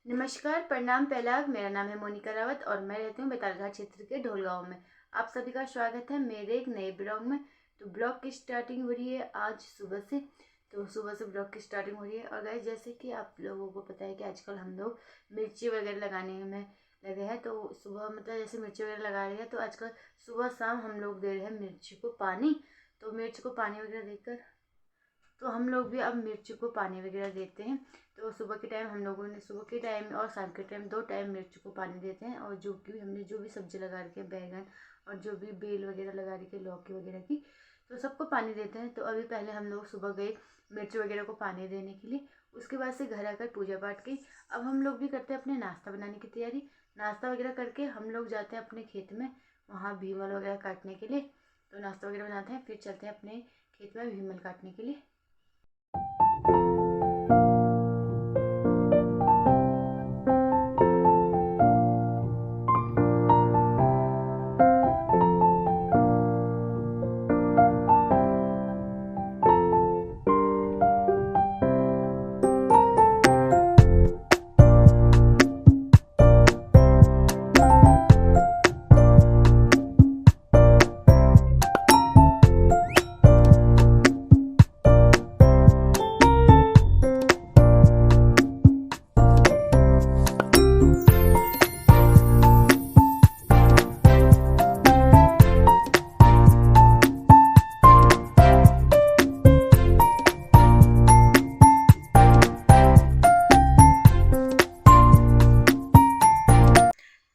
नमस्कार, प्रणाम पहलाग। मेरा नाम है मोनिका रावत और मैं रहती हूँ बेतालघाट क्षेत्र के ढोल गाँव में। आप सभी का स्वागत है मेरे एक नए ब्लॉग में। तो ब्लॉग की स्टार्टिंग हो रही है आज सुबह से। तो सुबह से ब्लॉग की स्टार्टिंग हो रही है। और गाइस, जैसे कि आप लोगों को पता है कि आजकल हम लोग मिर्ची वगैरह लगाने में लगे हैं। तो सुबह मतलब जैसे मिर्ची वगैरह लगा रहे हैं तो आजकल सुबह शाम हम लोग दे रहे हैं मिर्ची को पानी। तो मिर्च को पानी वगैरह देकर तो हम लोग भी अब मिर्च को पानी वगैरह देते हैं। तो सुबह के टाइम हम लोगों ने सुबह के टाइम और शाम के टाइम 2 टाइम मिर्च को पानी देते हैं। और जो कि हमने जो भी सब्जी लगा रखी है, बैगन और जो भी बेल वगैरह लगा रखी है, लौकी वगैरह की, तो सबको पानी देते हैं। तो अभी पहले हम लोग सुबह गए मिर्च वगैरह को पानी देने के लिए। उसके बाद से घर आकर पूजा पाठ की। अब हम लोग भी करते हैं अपने नाश्ता बनाने की तैयारी। नाश्ता वगैरह करके हम लोग जाते हैं अपने खेत में, वहाँ भीमल वगैरह काटने के लिए। तो नाश्ता वगैरह बनाते हैं, फिर चलते हैं अपने खेत में भीमल काटने के लिए।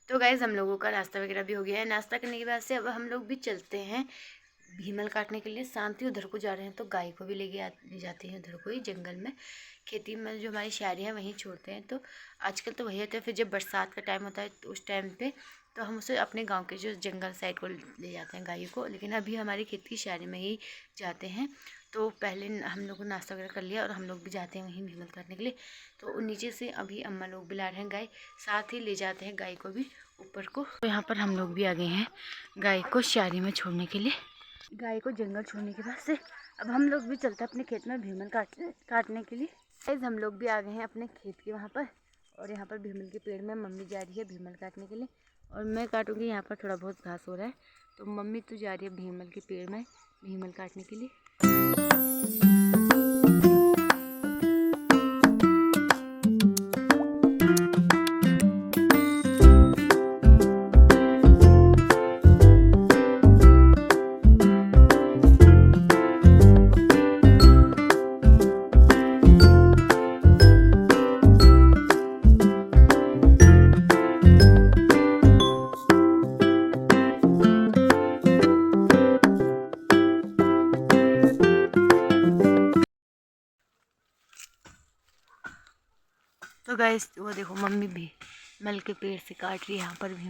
तो गाइज़, हम लोगों का नाश्ता वगैरह भी हो गया है। नाश्ता करने के बाद से अब हम लोग भी चलते हैं भीमल काटने के लिए। शांति उधर को जा रहे हैं तो गाय को भी ले जाते हैं उधर को ही जंगल में। खेती में जो हमारी शायरी है वहीं छोड़ते हैं। तो आजकल तो वही होता है। फिर जब बरसात का टाइम होता है तो उस टाइम पे तो हम उसे अपने गांव के जो जंगल साइड को ले जाते हैं गायों को। लेकिन अभी हमारी खेत की शायरी में ही जाते हैं। तो पहले हम लोग को नाश्ता वगैरह कर लिया और हम लोग भी जाते हैं वहीं भीमल काटने के लिए। तो नीचे से अभी अम्मा लोग भी ला रहे हैं गाय, साथ ही ले जाते हैं गाय को भी ऊपर को। तो यहाँ पर हम लोग भी आ गए हैं गाय को शायरी में छोड़ने के लिए। गाय को जंगल छोड़ने के बाद से अब हम लोग भी चलते हैं अपने खेत में भीमल काटने के लिए। गाइस, हम लोग भी आ गए हैं अपने खेत के वहाँ पर। और यहाँ पर भीमल के पेड़ में मम्मी जा रही है भीमल काटने के लिए और मैं काटूंगी। यहाँ पर थोड़ा बहुत घास हो रहा है तो मम्मी तो जा रही है भीमल के पेड़ में भीमल काटने के लिए। तो गाइस, वो देखो मम्मी भी मल के पेड़ से काट रही है। यहाँ पर भी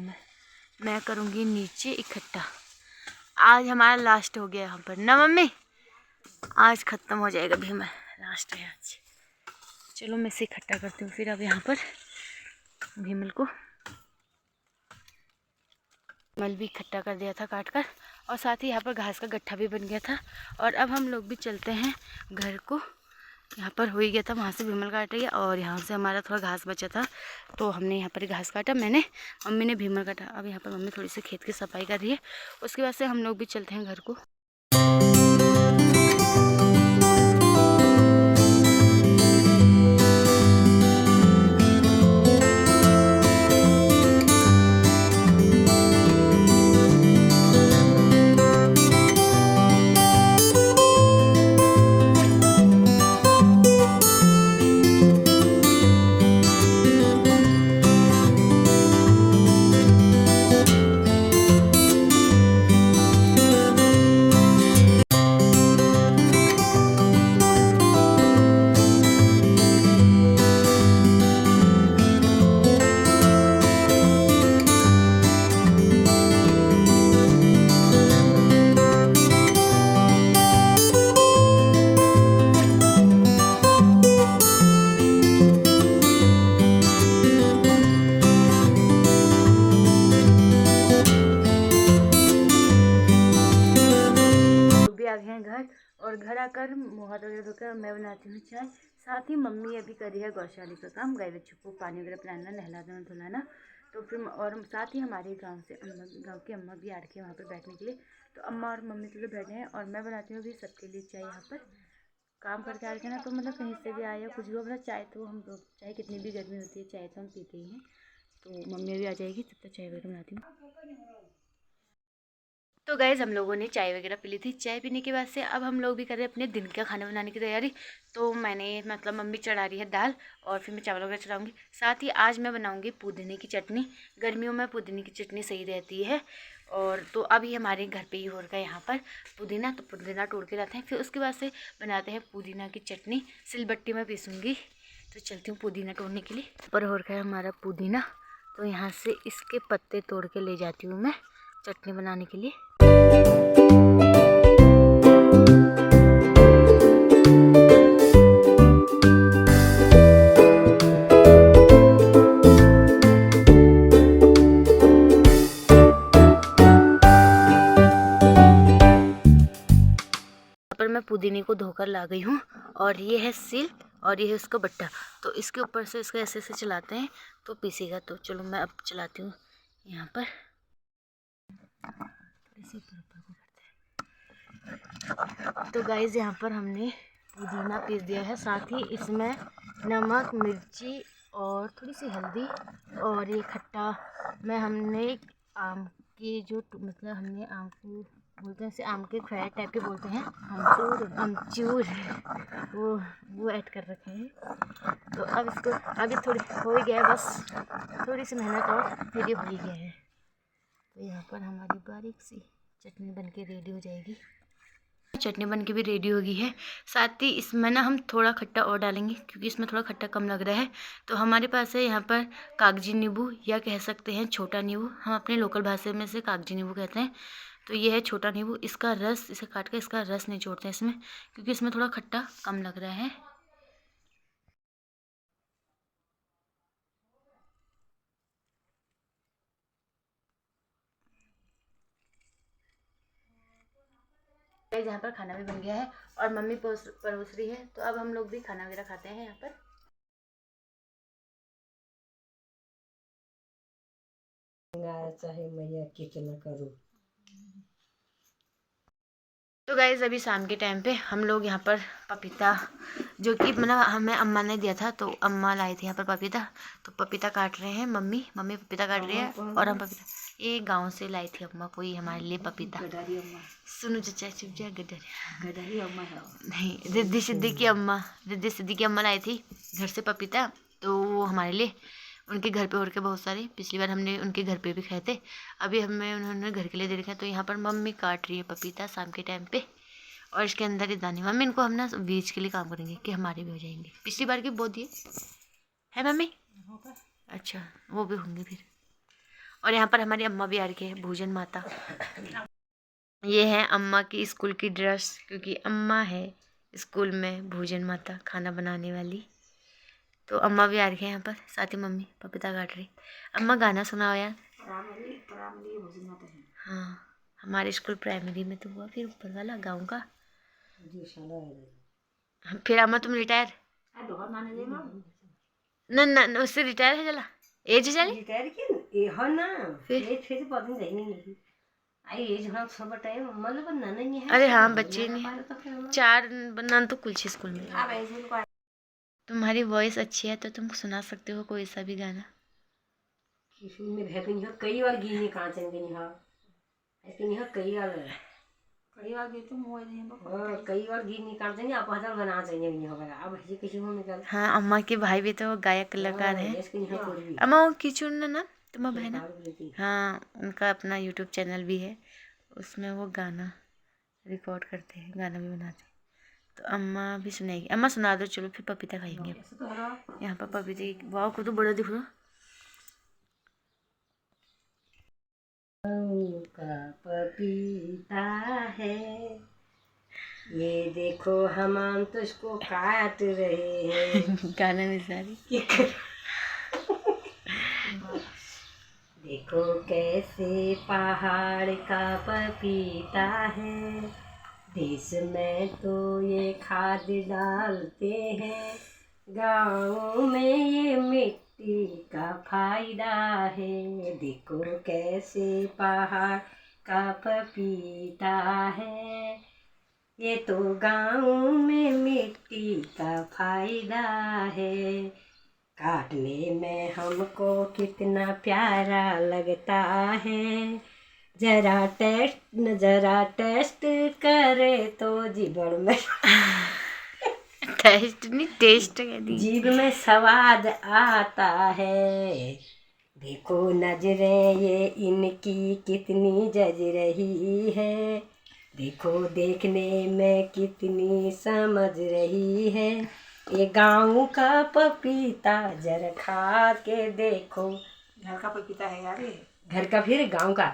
मैं करूँगी नीचे इकट्ठा। आज हमारा लास्ट हो गया यहाँ पर ना मम्मी, आज ख़त्म हो जाएगा भीमल, लास्ट है आज। चलो मैं इसे इकट्ठा करती हूँ। फिर अब यहाँ पर भीमल को मल भी इकट्ठा कर दिया था काट कर, और साथ ही यहाँ पर घास का गट्ठा भी बन गया था। और अब हम लोग भी चलते हैं घर को। यहाँ पर हो ही गया था, वहाँ से भीमल काट रही है और यहाँ से हमारा थोड़ा घास बचा था तो हमने यहाँ पर घास काटा, मम्मी ने भीमल काटा। अब यहाँ पर मम्मी थोड़ी सी खेत की सफाई कर रही है। उसके बाद से हम लोग भी चलते हैं घर को। आ गए हैं घर, और घर आकर मुँह हाथ वगैरह धोकर मैं बनाती हूँ चाय। साथ ही मम्मी अभी कर रही है गौशाला का काम, गाय बच्चों को पानी वगैरह पिलाना, नहलाना धुलाना। तो फिर और साथ ही हमारे गांव की अम्मा भी आ रखी है वहाँ पर बैठने के लिए। तो अम्मा और मम्मी तो बैठे हैं और मैं बनाती हूँ अभी सबके लिए चाय। यहाँ पर काम करके आ रखे हैं ना, तो मतलब कहीं से भी आए या कुछ भी हो, मतलब चाय तो हम लोग, चाहे कितनी भी गर्मी होती है चाय तो हम पीते ही हैं। तो मम्मी अभी आ जाएगी, तब तक चाय वगैरह बनाती हूँ। तो गाइज़ हम लोगों ने चाय वगैरह पी ली थी। चाय पीने के बाद से अब हम लोग भी कर रहे हैं अपने दिन का खाना बनाने की तैयारी। तो मैंने मतलब मम्मी चढ़ा रही है दाल और फिर मैं चावल वगैरह चढ़ाऊँगी। साथ ही आज मैं बनाऊँगी पुदीने की चटनी। गर्मियों में पुदीने की चटनी सही रहती है। और तो अभी हमारे घर पे ही हो रखा है यहाँ पर पुदीना, तो पुदीना तोड़ के लाते हैं, फिर उसके बाद से बनाते हैं पुदीना की चटनी। सिलबट्टी में पीसूँगी। तो चलती हूँ पुदीना तोड़ने के लिए। पर हो रखा है हमारा पुदीना, तो यहाँ से इसके पत्ते तोड़ के ले जाती हूँ मैं चटनी बनाने के लिए। पर मैं पुदीने को धोकर ला गई हूँ और ये है सिल और ये है उसका बट्टा। तो इसके ऊपर से इसको ऐसे ऐसे चलाते हैं तो पीसेगा। तो चलो मैं अब चलाती हूँ यहाँ पर। तो गाइस यहाँ पर हमने पुदीना पीस दिया है। साथ ही इसमें नमक, मिर्ची और थोड़ी सी हल्दी और ये खट्टा में हमने आम की जो मतलब हमने आम को बोलते हैं, आम के फ्राई टाइप के बोलते हैं, अमचूर वो ऐड कर रखे हैं। तो अब इसको अभी थोड़ी हो ही गया है, बस थोड़ी सी मेहनत और फिर ये हो ही गया है। तो यहाँ पर हमारी बारीक सी चटनी बनके रेडी हो जाएगी। चटनी बन के भी रेडी हो गई है। साथ ही इसमें ना हम थोड़ा खट्टा और डालेंगे क्योंकि इसमें थोड़ा खट्टा कम लग रहा है। तो हमारे पास है यहाँ पर कागजी नींबू या कह सकते हैं छोटा नींबू, हम अपने लोकल भाषा में से कागजी नींबू कहते हैं। तो ये है छोटा नींबू, इसका रस, इसे काट कर इसका रस निचोड़ते हैं इसमें क्योंकि इसमें थोड़ा खट्टा कम लग रहा है। यहाँ पर खाना भी बन गया है और मम्मी परोस रही है। तो अब हम लोग भी खाना वगैरह खाते हैं यहाँ पर। चाहे मैया कितना करूँ। तो गाइज़ अभी शाम के टाइम पे हम लोग यहाँ पर पपीता, जो कि मतलब हमें अम्मा ने दिया था, तो अम्मा लाई थी यहाँ पर पपीता। तो पपीता काट रहे हैं मम्मी पपीता काट रही है और हम पपीता ये गांव से लाई थी अम्मा कोई हमारे लिए पपीता। सुनो चाचा चुप जा, गडरी अम्मा नहीं, रिद्धि सिद्धि की अम्मा लाई थी घर से पपीता। तो वो हमारे लिए उनके घर पे और के बहुत सारे, पिछली बार हमने उनके घर पे भी खाए थे, अभी हमें उन्होंने घर के लिए दे रखा है। तो यहाँ पर मम्मी काट रही है पपीता शाम के टाइम पे और इसके अंदर ही दाने। मम्मी इनको हम ना बीज के लिए काम करेंगे कि हमारे भी हो जाएंगे, पिछली बार की बो दिए है मम्मी। अच्छा वो भी होंगे फिर। और यहाँ पर हमारी अम्मा भी आ रही है, भोजन माता। ये है अम्मा की स्कूल की ड्रेस, क्योंकि अम्मा है स्कूल में भोजन माता खाना बनाने वाली। तो अम्मा भी आ रही है यहाँ पर, साथ ही मम्मी पपीता काट रही। अम्मा गाना सुनाओ यार। हाँ हमारे स्कूल प्राइमरी में तो हुआ, फिर ऊपर वाला गाँव का। फिर अम्मा तुम रिटायर न उससे रिटायर है चला एज चली रिटायर की हो ना, फिर पता नहीं आई एज हम सब बताए मतलब बनना नहीं है। अरे हाँ बच्चे नहीं, 4 बनना तो कुछ स्कूल में। तुम्हारी वॉइस अच्छी है तो तुम सुना सकते हो कोई सा भी गाना। में भेकनी हो कई बार गीने कहाँ चंगनी हो ऐसे नहीं हो कई बार गे तो मोए नहीं बा कई बार गीत निकाल देंगे आप हजार बना चाहिए नहीं होगा अब ये किसी को निकाल। हाँ अम्मा के भाई भी तो गायक कलाकार हैं। अम्मा वो किचुन ना तुम्हारा बहन, हाँ उनका अपना यूट्यूब चैनल भी है, उसमें वो गाना रिकॉर्ड करते हैं, गाना भी बनाते हैं। तो अम्मा भी सुनाएगी। अम्मा सुना दो चलो, फिर पपीता खाएंगे। यहाँ पर पपीते वाह को तो बड़ा दिख रहा का पपीता है ये देखो हम तुझको काट रहे हैं। गाना में सारी देखो कैसे पहाड़ का पपीता है, देश में तो ये खाद डालते हैं, गाँव में ये मिट्टी का फायदा है, देखो कैसे पहाड़ का पपीता है। ये तो गाँव में मिट्टी का फायदा है, काटने में हमको कितना प्यारा लगता है। जरा टेस्ट करे तो जीवन में टेस्ट नहीं टेस्ट कह दी। जीभ में स्वाद आता है। देखो नजरें ये इनकी कितनी जज रही है, देखो देखने में कितनी समझ रही है। ये गाँव का पपीता जरा खा के देखो। घर का पपीता है यार ये। घर का फिर गाँव का।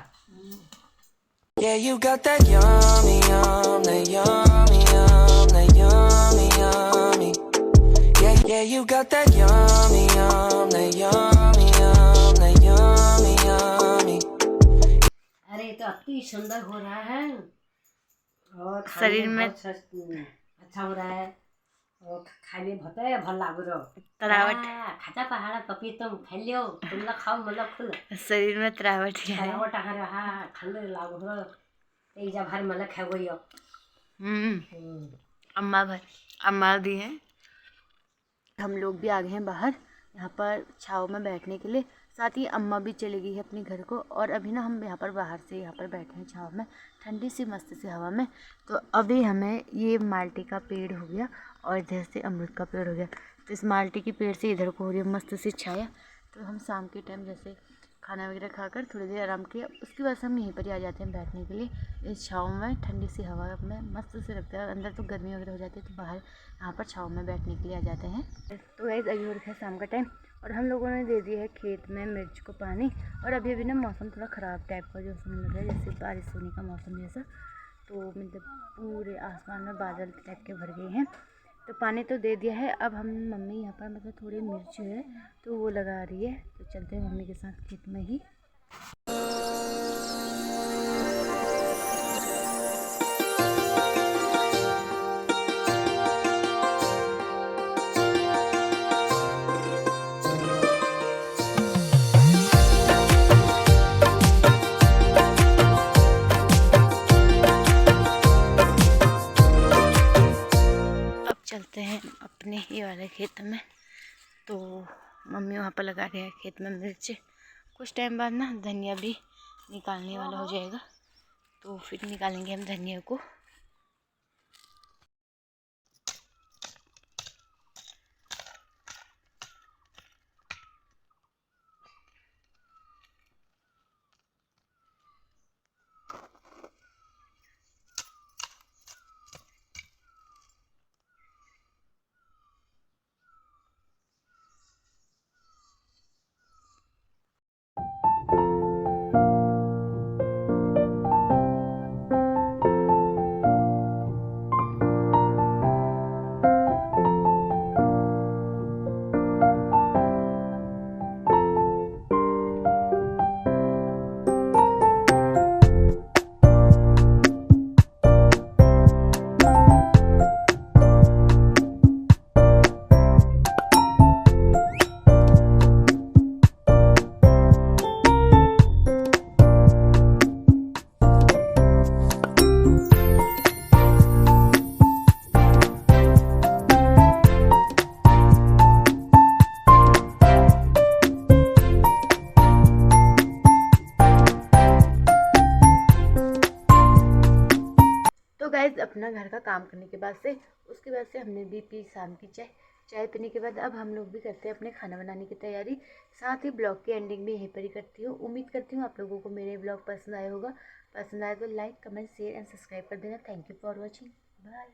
Yeah, you got that yummy, yum, that yummy, yum, that yummy, yummy. Yeah, you got that yummy, yum, that yummy, yum, that yummy, yummy. अरे तो अति सुंदर हो रहा है और शरीर में अच्छा हो रहा है और खाने भते भल लागू रो तरावट खाजा पहाड़ा पपीता खाई लियो तुम लोग खाओ मतलब खुद शरीर में तरावट है। तरावट आ रहा ठंडे लागू रो एक जा भर मतलब खा गई हो। अम्मा दी हैं। हम लोग भी आ गए हैं बाहर यहाँ पर छाँव में बैठने के लिए, साथ ही अम्मा भी चली गई है अपने घर को। और अभी ना हम यहाँ पर बाहर से यहाँ पर बैठे हैं छाँव में, ठंडी सी मस्त सी हवा में। तो अभी हमें ये माल्टे का पेड़ हो गया और इधर से अमरूद का पेड़ हो गया, तो इस माल्टे के पेड़ से इधर को हो रही है मस्त सी छाया। तो हम शाम के टाइम जैसे खाना वगैरह खाकर थोड़ी देर आराम किया, उसके बाद हम यहीं पर ही आ जाते हैं बैठने के लिए इस छाँव में। ठंडी सी हवा में मस्त से लगता है, अंदर तो गर्मी वगैरह हो जाती है तो बाहर यहाँ पर छाँव में बैठने के लिए आ जाते हैं। तो गाइस अभी हो रखा है शाम का टाइम और हम लोगों ने दे दिया है खेत में मिर्च को पानी। और अभी अभी ना मौसम थोड़ा ख़राब टाइप का जो समय लग रहा है, जैसे बारिश होने का मौसम जैसा। तो मतलब पूरे आसमान में बादल टाइप के भर गए हैं। तो पानी तो दे दिया है, अब हम मम्मी यहाँ पर मतलब थोड़ी मिर्च है तो वो लगा रही है। तो चलते हैं मम्मी के साथ खेत में ही। चलते हैं अपने ही वाले खेत में। तो मम्मी वहाँ पर लगा रही है खेत में मिर्च। कुछ टाइम बाद ना धनिया भी निकालने वाला हो जाएगा, तो फिर निकालेंगे हम धनिया को। तो गाइज अपना घर का काम करने के बाद से उसके बाद से हमने भी पी शाम की चाय पीने के बाद अब हम लोग भी करते हैं अपने खाना बनाने की तैयारी। साथ ही ब्लॉग की एंडिंग भी यहीं पर ही करती हूँ। उम्मीद करती हूँ आप लोगों को मेरे ब्लॉग पसंद आया होगा। पसंद आए तो like comment share and subscribe कर देना। Thank you for watching. Bye.